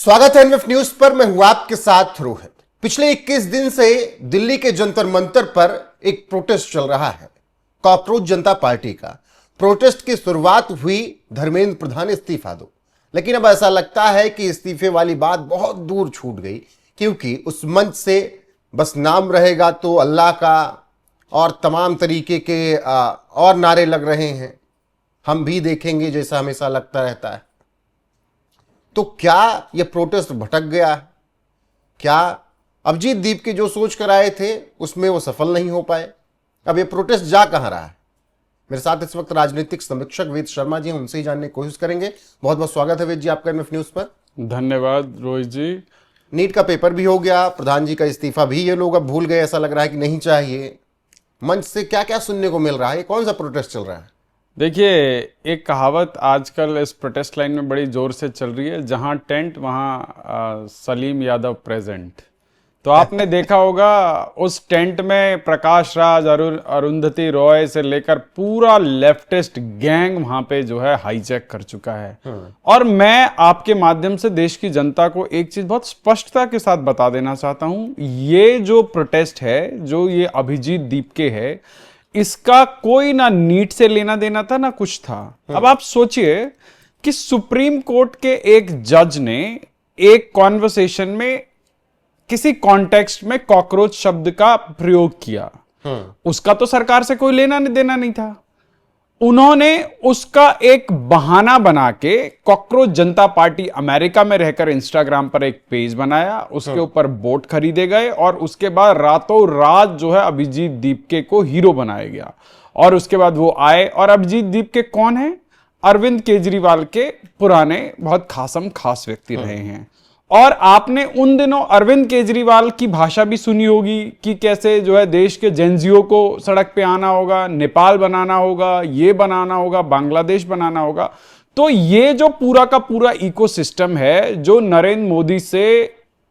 स्वागत है NF news पर। मैं हूं आपके साथ रोहित। पिछले 21 दिन से दिल्ली के जंतर मंतर पर एक प्रोटेस्ट चल रहा है। कॉकरोच जनता पार्टी का प्रोटेस्ट की शुरुआत हुई धर्मेंद्र प्रधान इस्तीफा दो, लेकिन अब ऐसा लगता है कि इस्तीफे वाली बात बहुत दूर छूट गई, क्योंकि उस मंच से बस नाम रहेगा तो अल्लाह का और तमाम तरीके के और नारे लग रहे हैं। हम भी देखेंगे जैसा हमेशा लगता रहता है। तो क्या यह प्रोटेस्ट भटक गया है? क्या अभिजीत दीप के जो सोच कर आए थे उसमें वो सफल नहीं हो पाए? अब ये प्रोटेस्ट जा कहां रहा है? मेरे साथ इस वक्त राजनीतिक समीक्षक वेद शर्मा जी हैं, उनसे ही जानने की कोशिश करेंगे। बहुत बहुत स्वागत है वेद जी आपका एनएफ न्यूज पर। धन्यवाद रोहित जी। नीट का पेपर भी हो गया, प्रधान जी का इस्तीफा भी ये लोग अब भूल गए, ऐसा लग रहा है कि नहीं चाहिए। मंच से क्या क्या सुनने को मिल रहा है? कौन सा प्रोटेस्ट चल रहा है? देखिए, एक कहावत आजकल इस प्रोटेस्ट लाइन में बड़ी जोर से चल रही है, जहां टेंट वहां सलीम यादव प्रेजेंट। तो आपने देखा होगा उस टेंट में प्रकाश राज, अरुंधति रॉय से लेकर पूरा लेफ्टिस्ट गैंग वहां पे जो है हाईजैक कर चुका है। और मैं आपके माध्यम से देश की जनता को एक चीज बहुत स्पष्टता के साथ बता देना चाहता हूं। ये जो प्रोटेस्ट है, जो ये अभिजीत दीप के है, इसका कोई ना नीट से लेना देना था ना कुछ था। अब आप सोचिए कि सुप्रीम कोर्ट के एक जज ने एक कॉन्वर्सेशन में किसी कॉन्टेक्स्ट में कॉकरोच शब्द का प्रयोग किया, उसका तो सरकार से कोई लेना देना नहीं था। उन्होंने उसका एक बहाना बना के कॉकरोच जनता पार्टी अमेरिका में रहकर इंस्टाग्राम पर एक पेज बनाया, उसके ऊपर वोट खरीदे गए और उसके बाद रातों रात जो है अभिजीत दीपके को हीरो बनाया गया। और उसके बाद वो आए, और अभिजीत दीपके कौन है? अरविंद केजरीवाल के पुराने बहुत खास व्यक्ति रहे हैं। और आपने उन दिनों अरविंद केजरीवाल की भाषा भी सुनी होगी कि कैसे जो है देश के जेनजियो को सड़क पे आना होगा, नेपाल बनाना होगा, ये बनाना होगा, बांग्लादेश बनाना होगा। तो ये जो पूरा का पूरा इकोसिस्टम है, जो नरेंद्र मोदी से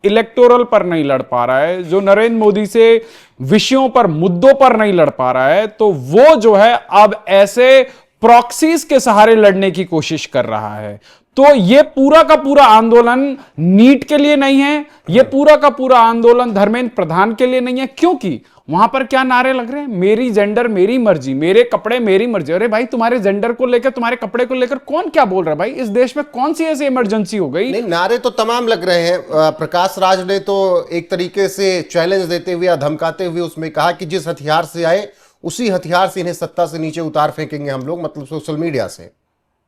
इलेक्टोरल पर नहीं लड़ पा रहा है, जो नरेंद्र मोदी से विषयों पर, मुद्दों पर नहीं लड़ पा रहा है, तो वो जो है अब ऐसे प्रॉक्सीज के सहारे लड़ने की कोशिश कर रहा है। तो ये पूरा का पूरा आंदोलन नीट के लिए नहीं है, ये पूरा का पूरा आंदोलन धर्मेंद्र प्रधान के लिए नहीं है। क्योंकि वहां पर क्या नारे लग रहे हैं? मेरी जेंडर मेरी मर्जी, मेरे कपड़े मेरी मर्जी। अरे भाई, तुम्हारे जेंडर को लेकर, तुम्हारे कपड़े को लेकर कौन क्या बोल रहा है? भाई, इस देश में कौन सी ऐसी इमरजेंसी हो गई? नहीं, नारे तो तमाम लग रहे हैं। प्रकाश राज ने तो एक तरीके से चैलेंज देते हुए या धमकाते हुए उसमें कहा कि जिस हथियार से आए उसी हथियार से इन्हें सत्ता से नीचे उतार फेंकेंगे हम लोग, मतलब सोशल मीडिया से।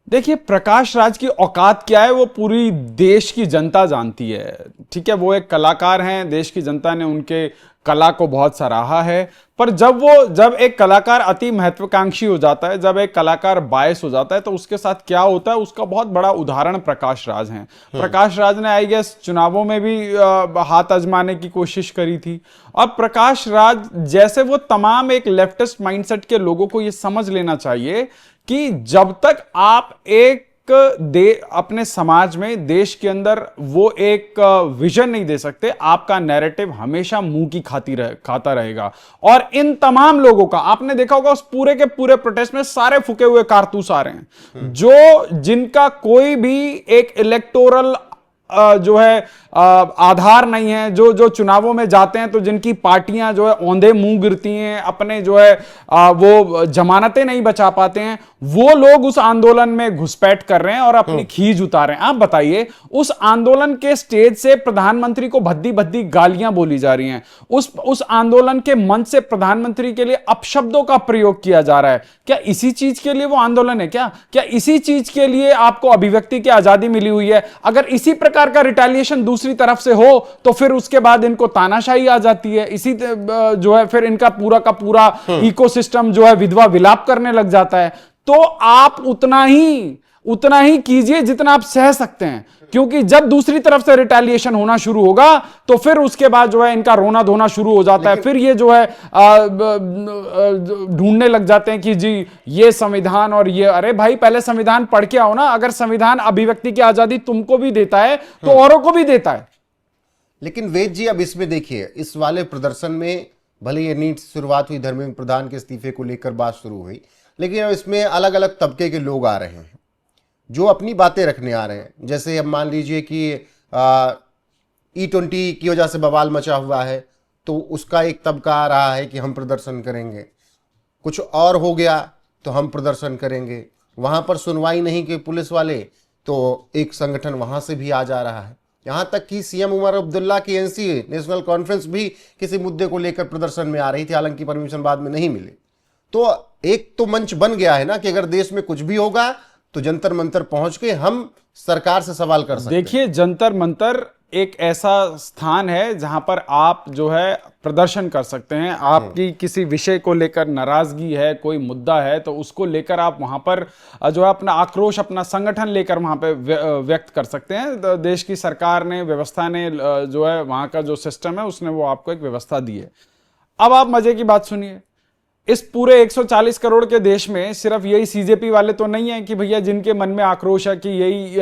देखिए, प्रकाश राज की औकात क्या है वो पूरी देश की जनता जानती है। ठीक है, वो एक कलाकार हैं, देश की जनता ने उनके कला को बहुत सराहा है। पर जब एक कलाकार अति महत्वाकांक्षी हो जाता है, जब एक कलाकार बायस हो जाता है, तो उसके साथ क्या होता है, उसका बहुत बड़ा उदाहरण प्रकाश राज हैं। प्रकाश राज ने आई गेस चुनावों में भी हाथ आजमाने की कोशिश करी थी। और प्रकाश राज जैसे वो तमाम एक लेफ्टिस्ट माइंडसेट के लोगों को ये समझ लेना चाहिए कि जब तक आप एक अपने समाज में, देश के अंदर वो एक विजन नहीं दे सकते, आपका नैरेटिव हमेशा मुंह की खाता रहेगा। और इन तमाम लोगों का आपने देखा होगा उस पूरे के पूरे प्रोटेस्ट में सारे फूके हुए कारतूस आ रहे हैं, जिनका कोई भी एक इलेक्टोरल जो है आधार नहीं है, जो चुनावों में जाते हैं तो जिनकी पार्टियां जो है औंधे मुंह गिरती हैं, अपने जो है वो जमानतें नहीं बचा पाते हैं, वो लोग उस आंदोलन में घुसपैठ कर रहे हैं और अपनी खीज उतार रहे हैं। आप बताइए, उस आंदोलन के स्टेज से प्रधानमंत्री को भद्दी भद्दी गालियां बोली जा रही हैं, उस आंदोलन के मंच से प्रधानमंत्री के लिए अपशब्दों का प्रयोग किया जा रहा है। क्या इसी चीज के लिए वो आंदोलन है? क्या इसी चीज के लिए आपको अभिव्यक्ति की आजादी मिली हुई है? अगर इसी प्रकार का रिटेलिएशन दूसरी तरफ से हो तो फिर उसके बाद इनको तानाशाही आ जाती है, इसी जो है फिर इनका पूरा का पूरा इकोसिस्टम जो है विधवा विलाप करने लग जाता है। तो आप उतना ही कीजिए जितना आप सह सकते हैं, क्योंकि जब दूसरी तरफ से रिटेलिएशन होना शुरू होगा तो फिर उसके बाद जो है इनका रोना धोना शुरू हो जाता है। फिर ये जो है ढूंढने लग जाते हैं कि जी ये संविधान और ये, अरे भाई पहले संविधान पढ़ के आओ ना। अगर संविधान अभिव्यक्ति की आजादी तुमको भी देता है तो औरों को भी देता है। लेकिन वेद जी, अब इसमें देखिए, इस वाले प्रदर्शन में भले ये नीट से शुरुआत हुई, धर्मेंद्र प्रधान के इस्तीफे को लेकर बात शुरू हुई, लेकिन अब इसमें अलग अलग तबके के लोग आ रहे हैं जो अपनी बातें रखने आ रहे हैं। जैसे अब मान लीजिए कि E20 की वजह से बवाल मचा हुआ है, तो उसका एक तबका आ रहा है कि हम प्रदर्शन करेंगे। कुछ और हो गया तो हम प्रदर्शन करेंगे। वहां पर सुनवाई नहीं की पुलिस वाले, तो एक संगठन वहां से भी आ जा रहा है। यहां तक कि सीएम उमर अब्दुल्ला की एनसीए नेशनल कॉन्फ्रेंस भी किसी मुद्दे को लेकर प्रदर्शन में आ रही थी, हालांकि परमिशन बाद में नहीं मिली। तो एक तो मंच बन गया है ना कि अगर देश में कुछ भी होगा तो जंतर मंतर पहुंच के हम सरकार से सवाल कर सकते हैं। देखिए, जंतर मंतर एक ऐसा स्थान है जहां पर आप जो है प्रदर्शन कर सकते हैं। आपकी किसी विषय को लेकर नाराजगी है, कोई मुद्दा है, तो उसको लेकर आप वहां पर जो है अपना आक्रोश, अपना संगठन लेकर वहां पे व्यक्त कर सकते हैं। देश की सरकार ने, व्यवस्था ने जो है वहां का जो सिस्टम है उसने वो आपको एक व्यवस्था दी है। अब आप मजे की बात सुनिए, इस पूरे 140 करोड़ के देश में सिर्फ यही सीजेपी वाले तो नहीं है कि भैया जिनके मन में आक्रोश है कि यही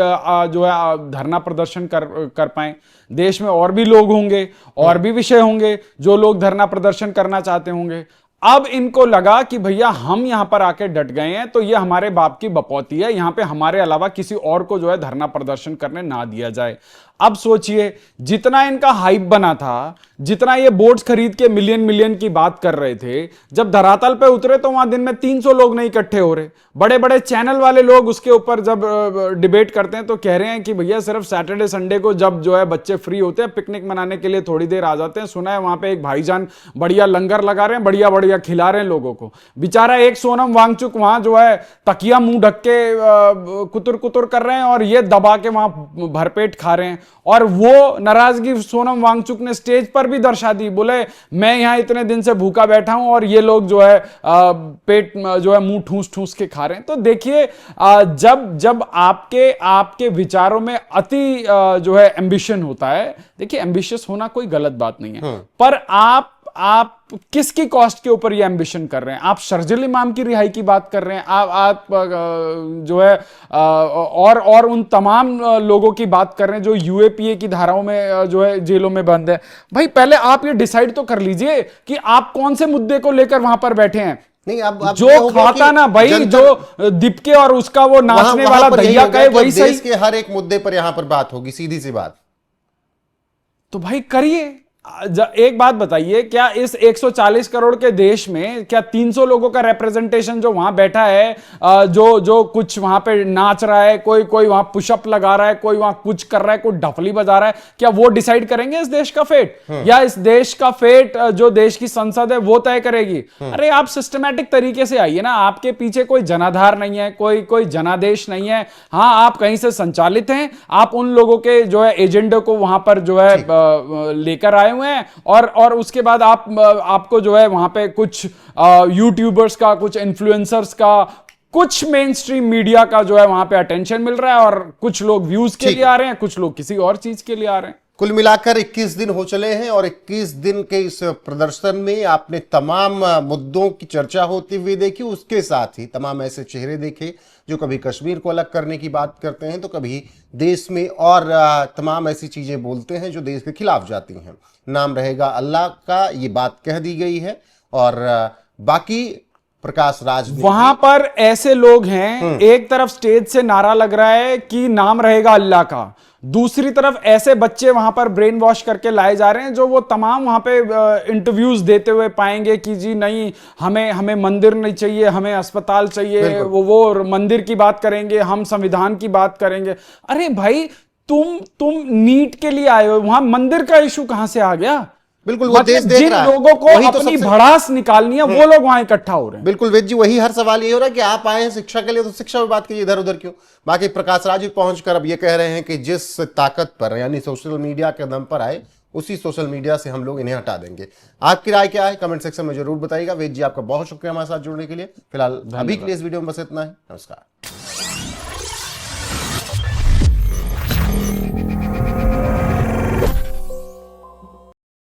जो है धरना प्रदर्शन कर पाए। देश में और भी लोग होंगे, और भी विषय होंगे जो लोग धरना प्रदर्शन करना चाहते होंगे। अब इनको लगा कि भैया हम यहां पर आके डट गए हैं तो ये हमारे बाप की बपौती है, यहां पे हमारे अलावा किसी और को जो है धरना प्रदर्शन करने ना दिया जाए। अब सोचिए, जितना इनका हाइप बना था, जितना ये बोर्ड्स खरीद के मिलियन मिलियन की बात कर रहे थे, जब धरातल पे उतरे तो वहां दिन में 300 लोग नहीं इकट्ठे हो रहे। बड़े बड़े चैनल वाले लोग उसके ऊपर जब डिबेट करते हैं तो कह रहे हैं कि भैया सिर्फ सैटरडे संडे को जब जो है बच्चे फ्री होते हैं, पिकनिक मनाने के लिए थोड़ी देर आ जाते हैं। सुना है वहां पे एक भाईजान बढ़िया लंगर लगा रहे हैं, बढ़िया बढ़िया खिला रहे हैं लोगों को। बेचारा एक सोनम वांगचुक वहां जो है तकिया मुंह ढक के कुतुर कुतुर कर रहे हैं और ये दबा के वहां भरपेट खा रहे हैं। और वो नाराजगी सोनम वांगचुक ने स्टेज पर भी दर्शा दी, बोले मैं यहां इतने दिन से भूखा बैठा हूं और ये लोग जो है पेट जो है मुंह ठूस ठूस के खा रहे हैं। तो देखिए, जब आपके विचारों में अति जो है एम्बिशन होता है, देखिए एम्बिशियस होना कोई गलत बात नहीं है, पर आप किसकी कॉस्ट के ऊपर ये एम्बिशन कर रहे हैं? आप शर्जिल इमाम की रिहाई की बात कर रहे हैं, आप जो है और उन तमाम लोगों की बात कर रहे हैं जो यूएपीए की धाराओं में जो है जेलों में बंद है। भाई पहले आप ये डिसाइड तो कर लीजिए कि आप कौन से मुद्दे को लेकर वहां पर बैठे हैं। नहीं, अब जो खाता ना भाई, जो दिपके और उसका वो नाचने वाला भैया का है, वही सही। देश के हर एक मुद्दे पर यहां पर बात होगी, सीधी सी बात। तो भाई करिए। एक बात बताइए, क्या इस 140 करोड़ के देश में क्या 300 लोगों का रिप्रेजेंटेशन जो वहां बैठा है, जो कुछ वहां पे नाच रहा है, कोई वहां पुशअप लगा रहा है, कोई वहां कुछ कर रहा है, कोई ढफली बजा रहा है, क्या वो डिसाइड करेंगे इस देश का फेट? या इस देश का फेट जो देश की संसद है वो तय करेगी? अरे आप सिस्टमैटिक तरीके से आइए ना। आपके पीछे कोई जनाधार नहीं है, कोई जनादेश नहीं है। हाँ, आप कहीं से संचालित हैं, आप उन लोगों के जो है एजेंडे को वहां पर जो है लेकर आए हुए हैं, और उसके बाद आपको जो है वहां पे कुछ यूट्यूबर्स का, कुछ इन्फ्लुएंसर्स का, कुछ मेन स्ट्रीम मीडिया का जो है वहां पे अटेंशन मिल रहा है, और कुछ लोग व्यूज के लिए आ रहे हैं, कुछ लोग किसी और चीज के लिए आ रहे हैं। कुल मिलाकर 21 दिन हो चले हैं, और 21 दिन के इस प्रदर्शन में आपने तमाम मुद्दों की चर्चा होती हुई देखी, उसके साथ ही तमाम ऐसे चेहरे देखे जो कभी कश्मीर को अलग करने की बात करते हैं, तो कभी देश में और तमाम ऐसी चीजें बोलते हैं जो देश के खिलाफ जाती हैं। नाम रहेगा अल्लाह का, ये बात कह दी गई है। और बाकी प्रकाश राज वहां पर ऐसे लोग हैं, एक तरफ स्टेज से नारा लग रहा है कि नाम रहेगा अल्लाह का, दूसरी तरफ ऐसे बच्चे वहां पर ब्रेन वॉश करके लाए जा रहे हैं जो वो तमाम वहां पे इंटरव्यूज देते हुए पाएंगे कि जी नहीं, हमें मंदिर नहीं चाहिए, हमें अस्पताल चाहिए, वो मंदिर की बात करेंगे, हम संविधान की बात करेंगे। अरे भाई, तुम नीट के लिए आए हो, वहां मंदिर का इशू कहां से आ गया? बिल्कुल, वो देश देख जिन रहा है, लोगों को अपनी भड़ास निकालनी है वो लोग वहां इकट्ठा हो रहे हैं। बिल्कुल वेद जी, वही हर सवाल ये हो रहा है कि आप आए हैं शिक्षा के लिए, तो शिक्षा में बात कीजिए, इधर उधर क्यों? बाकी प्रकाश राज पहुंचकर अब ये कह रहे हैं कि जिस ताकत पर, यानी सोशल मीडिया के दम पर आए, उसी सोशल मीडिया से हम लोग इन्हें हटा देंगे। आपकी राय क्या है कमेंट सेक्शन में जरूर बताइएगा। वेद जी, आपका बहुत शुक्रिया हमारे साथ जुड़ने के लिए। फिलहाल अभी के लिए इस वीडियो में बस इतना है। नमस्कार।